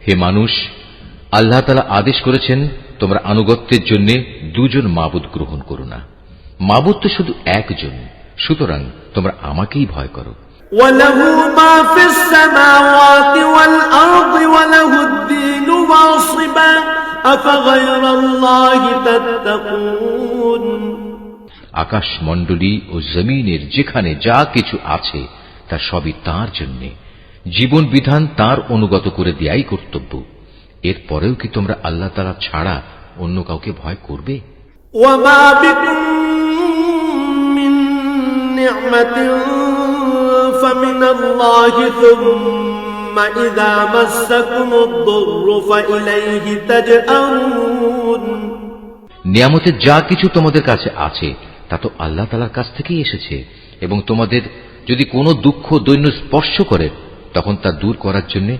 হে মানুষ, আল্লাহ তাআলা আদেশ করেছেন তোমরা আনুগত্যের জন্য দুজন মাবুদ গ্রহণ করো না। মাবুদ তো শুধু একজন, সুতরাং তোমরা আমাকেই ভয় করো। وَلَهُ مَا فِي السَّمَاوَاتِ وَالْأَرْضِ وَلَهُ الدِّينُ وَاصِبًا أَفَغَيْرَ اللَّهِ تَتَّقُونَ। আকাশ মণ্ডলী ও জমিনের যেখানে যা কিছু আছে তা সবই তাঁর জন্য। জীবন বিধান তাঁর অনুগত করে দেয়াই কর্তব্য। এরপরেও কি তোমরা আল্লাহ তাআলা ছাড়া অন্য কাউকে ভয় করবে? وَمَا بِكُم مِّن نِّعْمَةٍ فَمِنَ اللَّهِ ثُمَّ إِذَا مَسَّكُمُ الضُّرُّ فَإِلَيْهِ تَجْأَرُونَ। নিয়ামতের যা কিছু তোমাদের কাছে আছে তা তো আল্লাহ তাআলার কাছ থেকেই এসেছে, এবং তোমাদের যদি কোনো দুঃখ দৈন্য স্পর্শ করে তখন তা দূর করার জন্য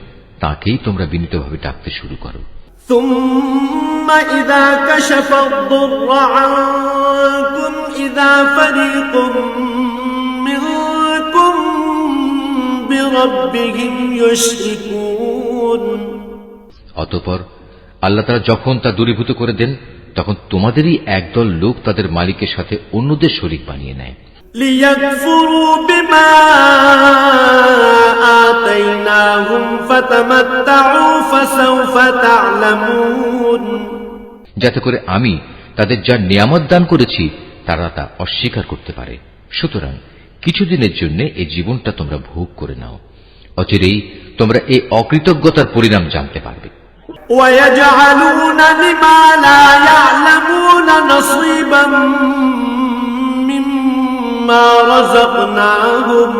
তাকেই তোমরা বিনীতভাবে ডাকতে শুরু করো। ثم إذا كشف الضر عنكم إذا فريق منكم بربهم يشركون। অতঃপর আল্লাহ তাআলা যখন তা দূরীভূত করে দেন তখন তোমাদেরই একদল লোক তাদের মালিকের সাথে অন্যদের শরীক বানিয়ে নেয়। ليكفروا بما آتيناهم فتمتعوا فسوف تعلمون। যাতে করে আমি তাদের যা নিয়ামত দান করেছি তারা তা অস্বীকার করতে পারে। সুতরাং কিছুদিনের জন্য এই জীবনটা তোমরা ভোগ করে নাও, অচিরেই তোমরা এই অকৃতজ্ঞতার পরিণাম জানতে পারবে। ويجعلون لما لا يعلمون نصيبا مما رزقناهم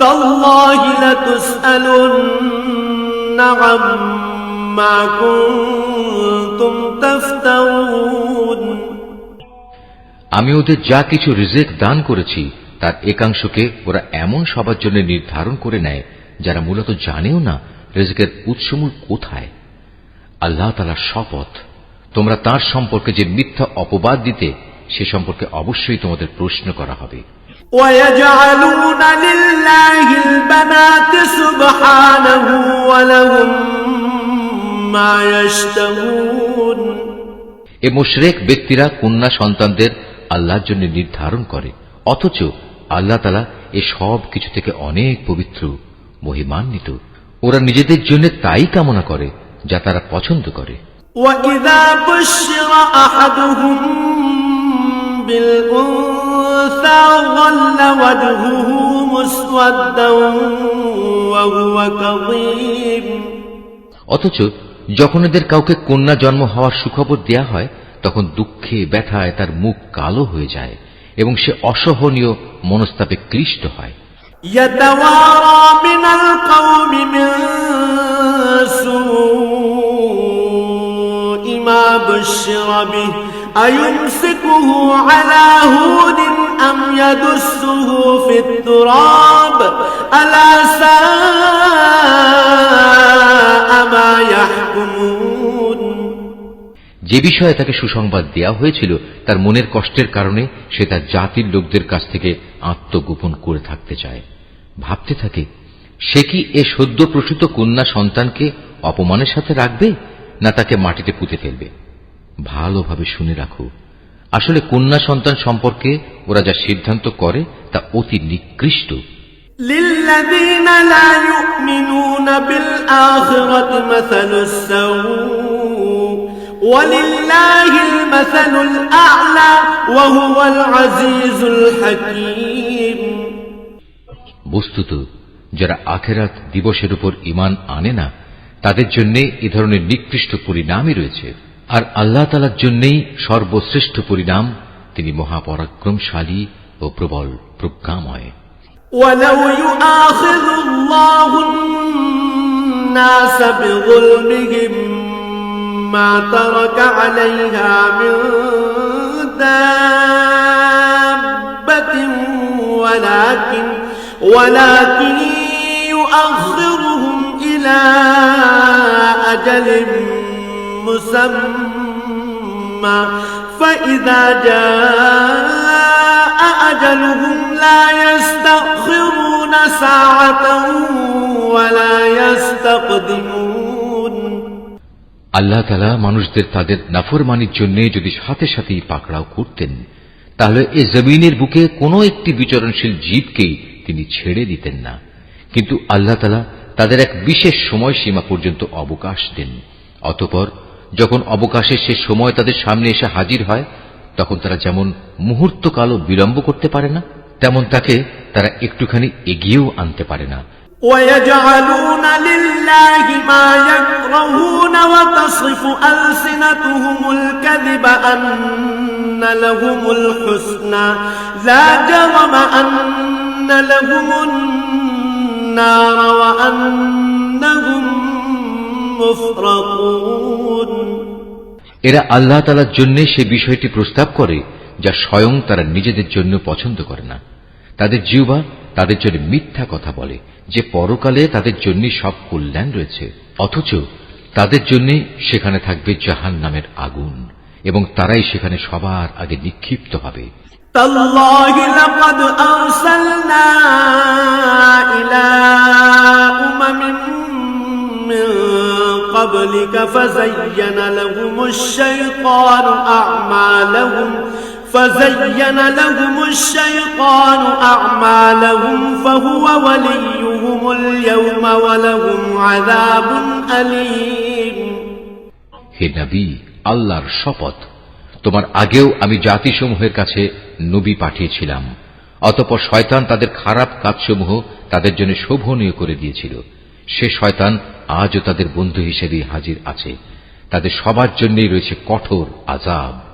تالله لتسألن عما كنتم تفترون। আমি ওদের যা কিছু রিজিক দান করেছি তার একাংশকে ওরা এমন সবার জন্য নির্ধারণ করে নেয় যারা মূলত জানেও না রিজিকের উৎসমূল কোথায়। আল্লাহ তাআলার শপথ, তোমরা তার সম্পর্কে যে মিথ্যা অপবাদ দিতে সে সম্পর্কে অবশ্যই তোমাদের প্রশ্ন করা হবে। وَيَجْعَلُونَ لِلَّهِ الْبَنَاتِ سُبْحَانَهُ وَلَهُم مَّا يَشْتَهُونَ। এ মুশরিক ব্যক্তিরা কন্যা সন্তানদের আল্লাহর জন্য নির্ধারণ করে, অথচ আল্লাহ তাআলা এ সব কিছু থেকে অনেক পবিত্র, মহিমান্বিত। ওরা নিজেদের জন্য তাই কামনা করে যা তারা পছন্দ করে। وَإِذَا بُشِّرَ أَحَدُهُم بِالْأُنثَىٰ ظَلَّ وَجْهُهُ مُسْوَدًّا وَهُوَ كَظِيمٌ। অথচ যখন এদের কাউকে কন্যা জন্ম হওয়ার সুখবর দেয়া হয় তখন দুঃখে ব্যথায় তার মুখ কালো হয়ে যায় এবং সে অসহনীয় মনস্তাপে ক্লিষ্ট হয়। يَتَوَارَىٰ مِنَ الْقَوْمِ مِن سُوءِ مَا بُشِّرَ بِهِ أَيُمْسِكُهُ عَلَىٰ هُونٍ أَمْ يَدُسُّهُ فِي التُّرَابِ أَلَا سَاءَ مَا يَحْكُمُونَ। যে বিষয়ে তাকে সুসংবাদ দেয়া হয়েছিল তার মনের কষ্টের কারণে সে তার জাতির লোকদের কাছ থেকে আত্মগোপন করে থাকতে চায়। ভাবতে থাকে, সে কি এ সদ্য প্রসূত কন্যা সন্তানকে অপমানের সাথে রাখবে না তাকে মাটিতে পুঁতে ফেলবে। ভালোভাবে শুনে রাখো, আসলে কন্যা সন্তান সম্পর্কে ওরা যা সিদ্ধান্ত করে তা অতি নিকৃষ্ট। لِلَّذِينَ لَا يُؤْمِنُونَ بِالْآخِرَةِ مَثَلُ السَّوْءِ وَلِلَّهِ الْمَثَلُ الْأَعْلَى وَهُوَ الْعَزِيزُ الْحَكِيمُ। বস্তুত যারা আখিরাত দিবসের উপর ঈমান আনে না তাদের জন্য এ ধরনের নিকৃষ্ট পরিণামই রয়েছে, আর আল্লাহ তাআলার জন্যই সর্বশ্রেষ্ঠ পরিণাম। তিনি মহাপরাক্রমশালী ও প্রবল প্রজ্ঞাময়। وَلَوْ يُؤَاخِذُ اللَّهُ النَّاسَ بِظُلْمِهِم مَّا تَرَكَ عَلَيْهَا مِن دَابَّةٍ وَلَكِن يُؤَخِّرُهُمْ إِلَىٰ أَجَلٍ مُّسَمًّى فَإِذَا جَاءَ أَجَلُهُمْ لَا يَسْتَأْخِرُونَ سَاعَةً وَلَا يَسْتَقْدِمُونَ। আল্লাহ তাআলা মানুষদের তাদের নাফরমানির জন্য যদি সাথে সাথেই পাকড়াও করতেন, তাহলে এ জমিনের বুকে কোনো একটি বিচরণশীল জীবকেই তিনি ছেড়ে দিতেন না। কিন্তু আল্লাহ তাআলা তাদের এক বিশেষ সময়সীমা পর্যন্ত অবকাশ দেন। অতঃপর যখন অবকাশের সে সময় তাদের সামনে এসে হাজির হয়, তখন তারা যেমন মুহূর্তকালও বিলম্ব করতে পারে না, তেমন তাকে তারা একটুখানি এগিয়েও আনতে পারে না। ويجعلون لله ما يكرهون وتصف ألسنتهم الكذب أن لهم الحسنى لا جرم أن لهم النار وأنهم مفرطون। এরা আল্লাহ তাআলার জন্য সে বিষয়টি প্রস্তাব করে যা স্বয়ং তারা নিজেদের জন্য পছন্দ করে না। তাদের জিহ্বা তাদের জন্য মিথ্যা কথা বলে যে পরকালে তাদের জন্য সব কল্যাণ রয়েছে, অথচ তাদের জন্য সেখানে থাকবে জাহান্নামের আগুন এবং তারাই সেখানে সবার আগে নিক্ষিপ্ত হবে। تالله لقد أرسلنا إلى أمم من قبلك فزين لهم الشيطان أعمالهم فهو وليهم اليوم ولهم عذاب أليم। হে নবী, আল্লাহর শপথ, তোমার আগেও আমি জাতিসমূহের কাছে নবী পাঠিয়েছিলাম। অতঃপর শয়তান তাদের খারাপ কাজসমূহ তাদের জন্য শোভনীয় করে দিয়েছিল। সে শয়তান আজও তাদের বন্ধু হিসেবে হাজির আছে। তাদের সবার জন্যই রয়েছে কঠোর আযাব।